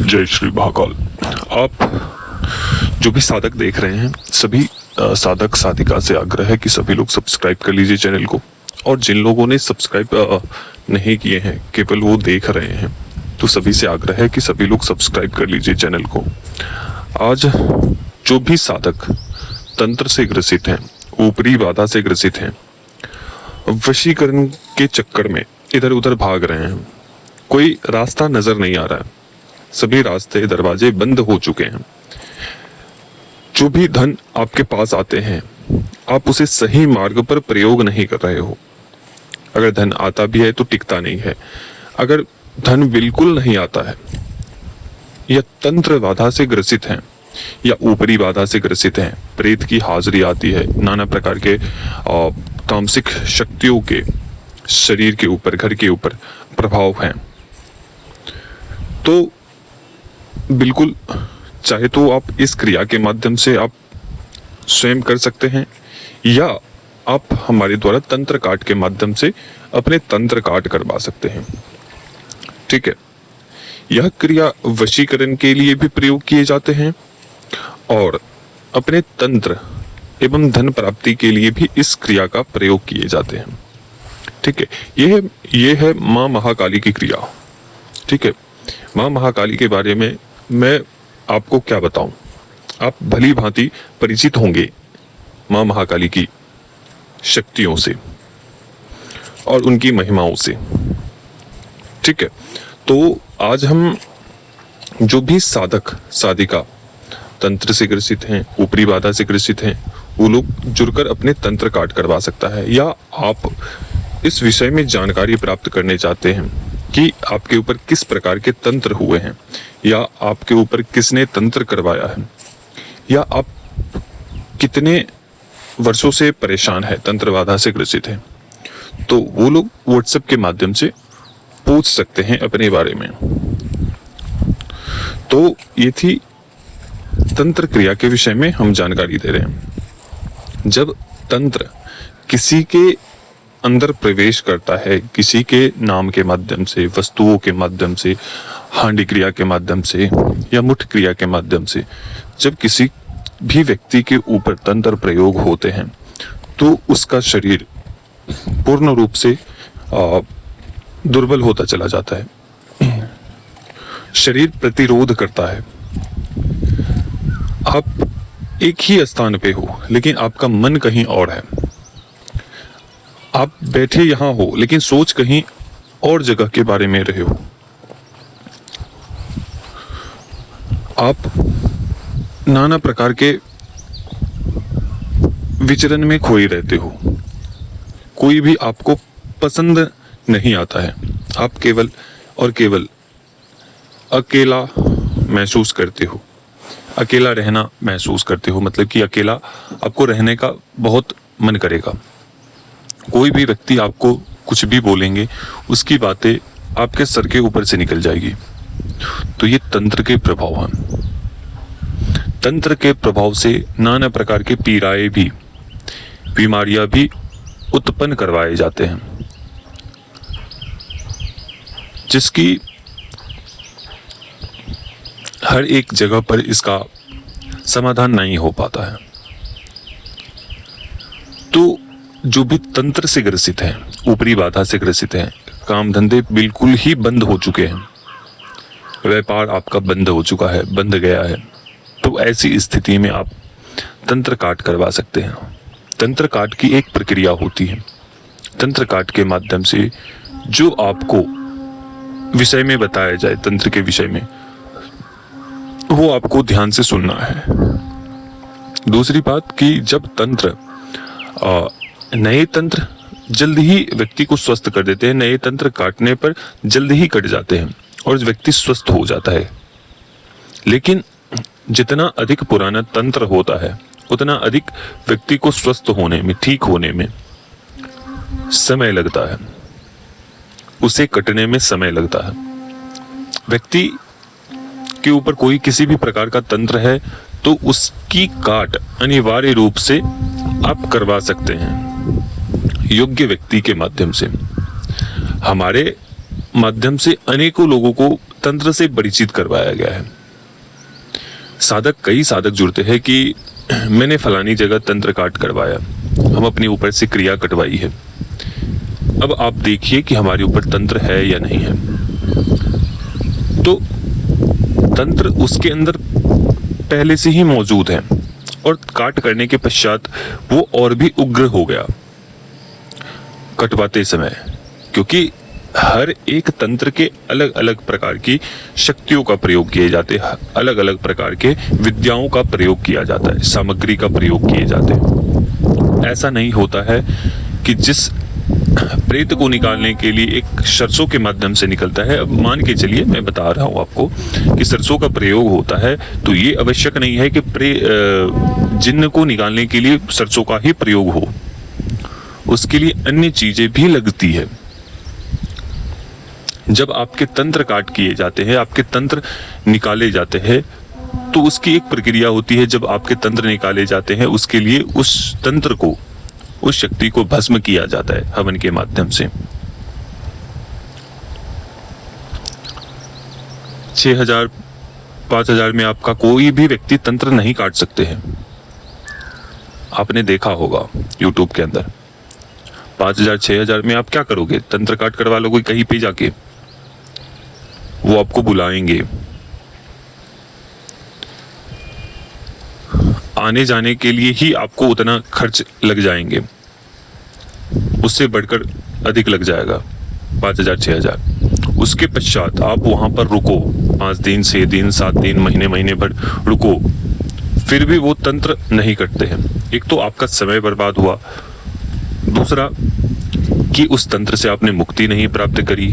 जय श्री महाकाल। आप जो भी साधक देख रहे हैं, सभी साधक साधिका से आग्रह है कि सभी लोग सब्सक्राइब कर लीजिए चैनल को। और जिन लोगों ने सब्सक्राइब नहीं किए हैं, केवल वो देख रहे हैं, तो सभी से आग्रह है कि सभी लोग सब्सक्राइब कर लीजिए चैनल को। आज जो भी साधक तंत्र से ग्रसित हैं, ऊपरी बाधा से ग्रसित हैं, वशीकरण के चक्कर में इधर उधर भाग रहे हैं, कोई रास्ता नजर नहीं आ रहा है, सभी रास्ते दरवाजे बंद हो चुके हैं, जो भी धन आपके पास आते हैं आप उसे सही मार्ग पर प्रयोग नहीं कर रहे हो। अगर धन आता भी है तो टिकता नहीं है। अगर धन बिल्कुल नहीं आता है, या तंत्र बाधा से ग्रसित हैं, या ऊपरी बाधा से ग्रसित हैं, प्रेत की हाजिरी आती है, नाना प्रकार के तामसिक शक्तियों के शरीर के ऊपर, घर के ऊपर प्रभाव हैं, तो बिल्कुल चाहे तो आप इस क्रिया के माध्यम से आप स्वयं कर सकते हैं, या आप हमारे द्वारा तंत्र काट के माध्यम से अपने तंत्र काट करवा सकते हैं। ठीक है, यह क्रिया वशीकरण के लिए भी प्रयोग किए जाते हैं और अपने तंत्र एवं धन प्राप्ति के लिए भी इस क्रिया का प्रयोग किए जाते हैं। ठीक है, यह है माँ महाकाली की क्रिया। ठीक है, माँ महाकाली के बारे में मैं आपको क्या बताऊं, आप भली भांति परिचित होंगे माँ महाकाली की शक्तियों से और उनकी महिमाओं से। ठीक है, तो आज हम जो भी साधक साधिका तंत्र से ग्रसित हैं, ऊपरी बाधा से ग्रसित हैं, वो लोग जुड़कर अपने तंत्र काट करवा सकता है। या आप इस विषय में जानकारी प्राप्त करने चाहते हैं कि आपके ऊपर किस प्रकार के तंत्र हुए हैं, या आपके ऊपर किसने तंत्र करवाया है, या आप कितने वर्षों से परेशान है, तंत्र बाधा से ग्रसित है, तो वो लोग व्हाट्सएप के माध्यम से पूछ सकते हैं अपने बारे में। तो ये थी तंत्र क्रिया के विषय में हम जानकारी दे रहे हैं। जब तंत्र किसी के अंदर प्रवेश करता है, किसी के नाम के माध्यम से, वस्तुओं के माध्यम से, हांडी क्रिया के माध्यम से या मुठ क्रिया के माध्यम से, जब किसी भी व्यक्ति के ऊपर तंत्र प्रयोग होते हैं तो उसका शरीर पूर्ण रूप से दुर्बल होता चला जाता है, शरीर प्रतिरोध करता है। आप एक ही स्थान पे हो लेकिन आपका मन कहीं और है, आप बैठे यहां हो लेकिन सोच कहीं और जगह के बारे में रहे हो, आप नाना प्रकार के विचरण में खोए रहते हो, कोई भी आपको पसंद नहीं आता है, आप केवल और केवल अकेला महसूस करते हो, अकेला रहना महसूस करते हो। मतलब कि अकेला आपको रहने का बहुत मन करेगा। कोई भी व्यक्ति आपको कुछ भी बोलेंगे, उसकी बातें आपके सर के ऊपर से निकल जाएगी। तो ये तंत्र के प्रभाव हैं। तंत्र के प्रभाव से नाना प्रकार के पीड़ाएं भी, बीमारियां भी उत्पन्न करवाए जाते हैं, जिसकी हर एक जगह पर इसका समाधान नहीं हो पाता है। तो जो भी तंत्र से ग्रसित हैं, ऊपरी बाधा से ग्रसित हैं, काम धंधे बिल्कुल ही बंद हो चुके हैं, व्यापार आपका बंद हो चुका है, बंद गया है, तो ऐसी स्थिति में आप तंत्र काट करवा सकते हैं। तंत्र काट की एक प्रक्रिया होती है। तंत्र काट के माध्यम से जो आपको विषय में बताया जाए, तंत्र के विषय में, वो आपको ध्यान से सुनना है। दूसरी बात कि जब तंत्र नए तंत्र जल्द ही व्यक्ति को स्वस्थ कर देते हैं, नए तंत्र काटने पर जल्द ही कट जाते हैं और व्यक्ति स्वस्थ हो जाता है। लेकिन जितना अधिक पुराना तंत्र होता है, उतना अधिक व्यक्ति को स्वस्थ होने में, ठीक होने में समय लगता है, उसे कटने में समय लगता है। व्यक्ति के ऊपर कोई किसी भी प्रकार का तंत्र है तो उसकी काट अनिवार्य रूप से आप करवा सकते हैं योग्य व्यक्ति के माध्यम से। हमारे माध्यम से अनेकों लोगों को तंत्र से परिचित करवाया गया है। कई साधक जुड़ते हैं कि मैंने फलानी जगह तंत्र काट करवाया, हम अपने ऊपर से क्रिया कटवाई है, अब आप देखिए कि हमारे ऊपर तंत्र है या नहीं है। तो तंत्र उसके अंदर पहले से ही मौजूद है और काट करने के पश्चात वो और भी उग्र हो गया कटवाते समय, क्योंकि हर एक तंत्र के अलग अलग प्रकार की शक्तियों का प्रयोग किए जाते हैं, अलग अलग प्रकार के विद्याओं का प्रयोग किया जाता है, सामग्री का प्रयोग किए जाते हैं। ऐसा नहीं होता है कि जिस प्रेत को निकालने के लिए एक सरसों के माध्यम से निकलता है, अब मान के चलिए मैं बता रहा हूं आपको कि सरसों का प्रयोग होता है, तो ये आवश्यक नहीं है कि जिन्न को निकालने के लिए सरसों का ही प्रयोग हो, उसके लिए अन्य चीजें भी लगती है। जब आपके तंत्र काट किए जाते हैं, आपके तंत्र निकाले जाते हैं, तो उसकी एक प्रक्रिया होती है। जब आपके तंत्र निकाले जाते हैं, उसके लिए उस तंत्र को, उस शक्ति को भस्म किया जाता है हवन के माध्यम से। 6,000 5,000 में आपका कोई भी व्यक्ति तंत्र नहीं काट सकते हैं। आपने देखा होगा YouTube के अंदर 5,000 6,000 में आप क्या करोगे? तंत्र काट करवा लोगे कहीं पे जाके, वो आपको बुलाएंगे, आने जाने के लिए ही आपको उतना खर्च लग जाएंगे, उससे बढ़कर अधिक लग जाएगा 5,000 6,000। उसके पश्चात आप वहां पर रुको, 5 दिन 6 दिन 7 दिन महीने भर रुको, फिर भी वो तंत्र नहीं कटते हैं। एक तो आपका समय बर्बाद हुआ, दूसरा कि उस तंत्र से आपने मुक्ति नहीं प्राप्त करी,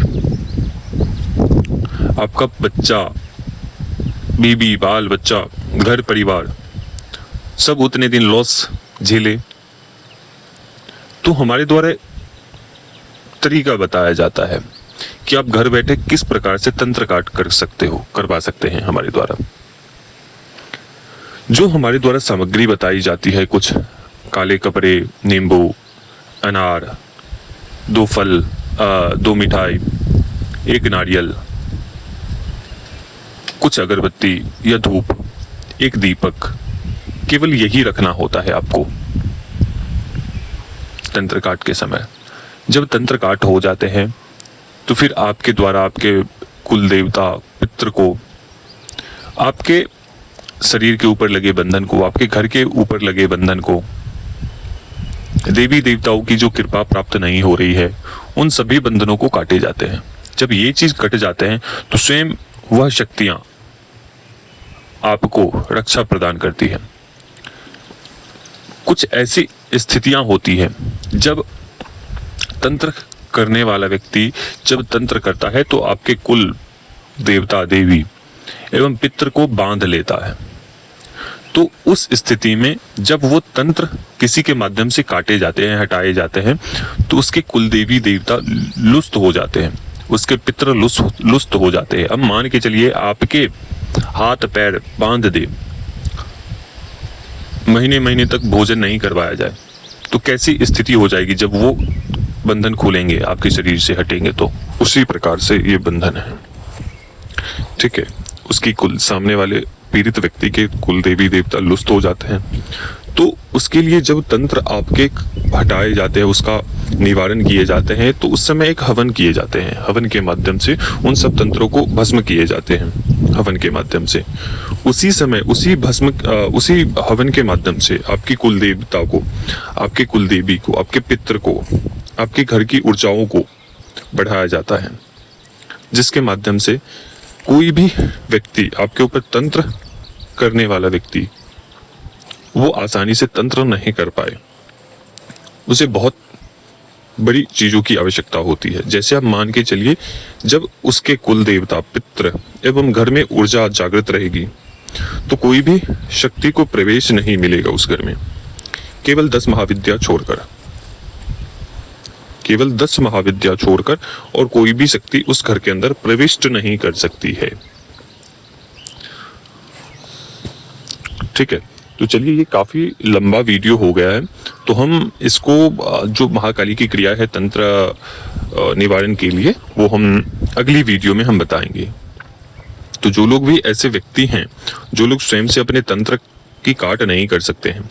आपका बच्चा, बीबी, बाल बच्चा, घर परिवार सब उतने दिन लॉस झेले। तो हमारे द्वारा तरीका बताया जाता है कि आप घर बैठे किस प्रकार से तंत्र काट कर सकते हो, करवा सकते हैं हमारे द्वारा। जो हमारे द्वारा सामग्री बताई जाती है, कुछ काले कपड़े, नींबू, अनार, 2 फल, 2 मिठाई, 1 नारियल, कुछ अगरबत्ती या धूप, 1 दीपक, केवल यही रखना होता है आपको तंत्र काट के समय। जब तंत्र काट हो जाते हैं तो फिर आपके द्वारा आपके कुल देवता, पितृ को, आपके शरीर के ऊपर लगे बंधन को, आपके घर के ऊपर लगे बंधन को, देवी देवताओं की जो कृपा प्राप्त नहीं हो रही है, उन सभी बंधनों को काटे जाते हैं। जब ये चीज कट जाते हैं तो स्वयं वह शक्तियां आपको रक्षा प्रदान करती है। कुछ ऐसी स्थितियां होती है जब तंत्र करने वाला व्यक्ति जब तंत्र करता है तो आपके कुल देवता, देवी एवं पितृ को बांध लेता है। तो उस स्थिति में जब वो तंत्र किसी के माध्यम से काटे जाते हैं, हटाए जाते हैं, तो उसके कुल देवी देवता लुप्त हो जाते हैं, उसके पितृ लुप्त हो जाते हैं। अब मान के चलिए आपके हाथ पैर बांध दे, महीने तक भोजन नहीं करवाया जाए, तो कैसी स्थिति हो जाएगी जब वो बंधन खुलेंगे, आपके शरीर से हटेंगे। तो उसी प्रकार से ये बंधन है, ठीक है। उसकी कुल सामने वाले पीड़ित व्यक्ति के कुल देवी देवता लुप्त हो जाते हैं। तो उसके लिए जब तंत्र आपके हटाए जाते हैं, उसका निवारण किए जाते हैं, तो उस समय एक हवन किए जाते हैं। हवन के माध्यम से उन सब तंत्रों को भस्म किए जाते हैं। हवन के माध्यम से उसी समय उसी हवन के माध्यम से आपकी कुल देवता को, आपके कुल देवी को, आपके पितृ को, आपके घर की ऊर्जाओं को बढ़ाया जाता है, जिसके माध्यम से कोई भी व्यक्ति, आपके ऊपर तंत्र करने वाला व्यक्ति, वो आसानी से तंत्र नहीं कर पाए। उसे बहुत बड़ी चीजों की आवश्यकता होती है। जैसे आप मान के चलिए, जब उसके कुल देवता, पितृ एवं घर में ऊर्जा जागृत रहेगी तो कोई भी शक्ति को प्रवेश नहीं मिलेगा उस घर में, केवल 10 महाविद्या छोड़कर, केवल 10 महाविद्या छोड़कर और कोई भी शक्ति उस घर के अंदर प्रविष्ट नहीं कर सकती है, ठीक है। तो चलिए, ये काफी लंबा वीडियो हो गया है, तो हम इसको जो महाकाली की क्रिया है तंत्र निवारण के लिए, वो हम अगली वीडियो में हम बताएंगे। तो जो लोग भी ऐसे व्यक्ति हैं जो लोग स्वयं से अपने तंत्र की काट नहीं कर सकते हैं,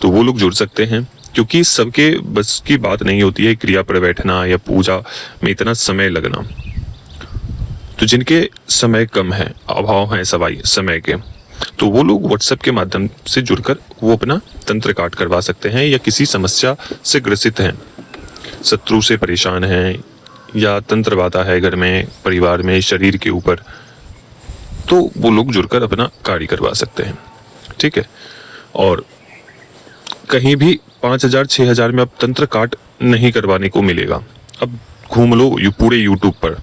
तो वो लोग जुड़ सकते हैं, क्योंकि सबके बस की बात नहीं होती है क्रिया पर बैठना या पूजा में इतना समय लगना। तो जिनके समय कम है, अभाव है सवाई समय के, तो वो लोग व्हाट्सएप के माध्यम से जुड़कर वो अपना तंत्र काट करवा सकते हैं, या किसी समस्या से ग्रसित हैं, शत्रु से परेशान हैं, या तंत्र बाधा है घर में, परिवार में, शरीर के ऊपर, तो वो लोग जुड़कर अपना कार्य करवा सकते हैं। ठीक है। और कहीं भी 5,000 6,000 में अब तंत्र काट नहीं करवाने को मिलेगा। अब घूम लो पूरे यूट्यूब पर,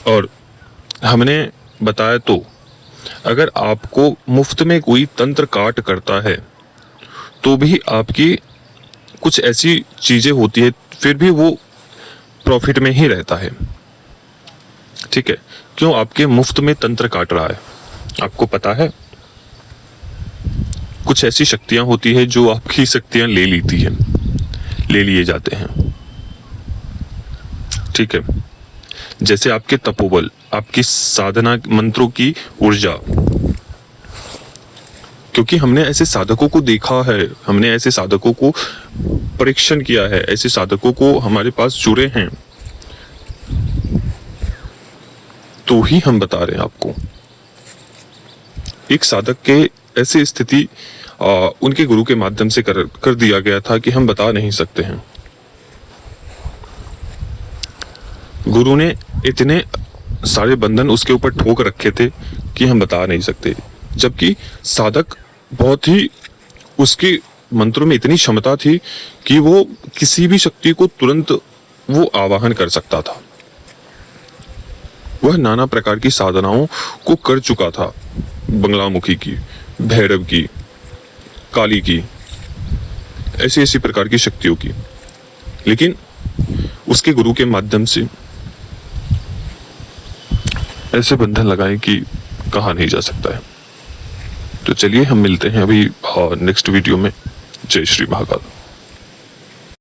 और हमने बताया तो अगर आपको मुफ्त में कोई तंत्र काट करता है तो भी आपकी कुछ ऐसी चीजें होती है, फिर भी वो प्रॉफिट में ही रहता है। ठीक है। क्यों? आपके मुफ्त में तंत्र काट रहा है, आपको पता है। कुछ ऐसी शक्तियां होती है जो आपकी शक्तियां ले लेती है, ले लिए जाते हैं। ठीक है। जैसे आपके तपोबल, आपकी साधना, मंत्रों की ऊर्जा, क्योंकि हमने ऐसे साधकों को देखा है, हमने ऐसे साधकों को परीक्षण किया है, ऐसे साधकों को हमारे पास जुड़े हैं, तो ही हम बता रहे हैं आपको। एक साधक के ऐसी स्थिति उनके गुरु के माध्यम से कर दिया गया था कि हम बता नहीं सकते हैं। गुरु ने इतने सारे बंधन उसके ऊपर ठोक रखे थे कि हम बता नहीं सकते, जबकि साधक बहुत ही, उसके मंत्रों में इतनी क्षमता थी कि वो किसी भी शक्ति को तुरंत वो आवाहन कर सकता था। वह नाना प्रकार की साधनाओं को कर चुका था, बंगलामुखी की, भैरव की, काली की, ऐसी ऐसी प्रकार की शक्तियों की, लेकिन उसके गुरु के माध्यम से ऐसे बंधन लगाए कि कहा नहीं जा सकता है। तो चलिए हम मिलते हैं अभी नेक्स्ट वीडियो में। जय श्री महाकाल।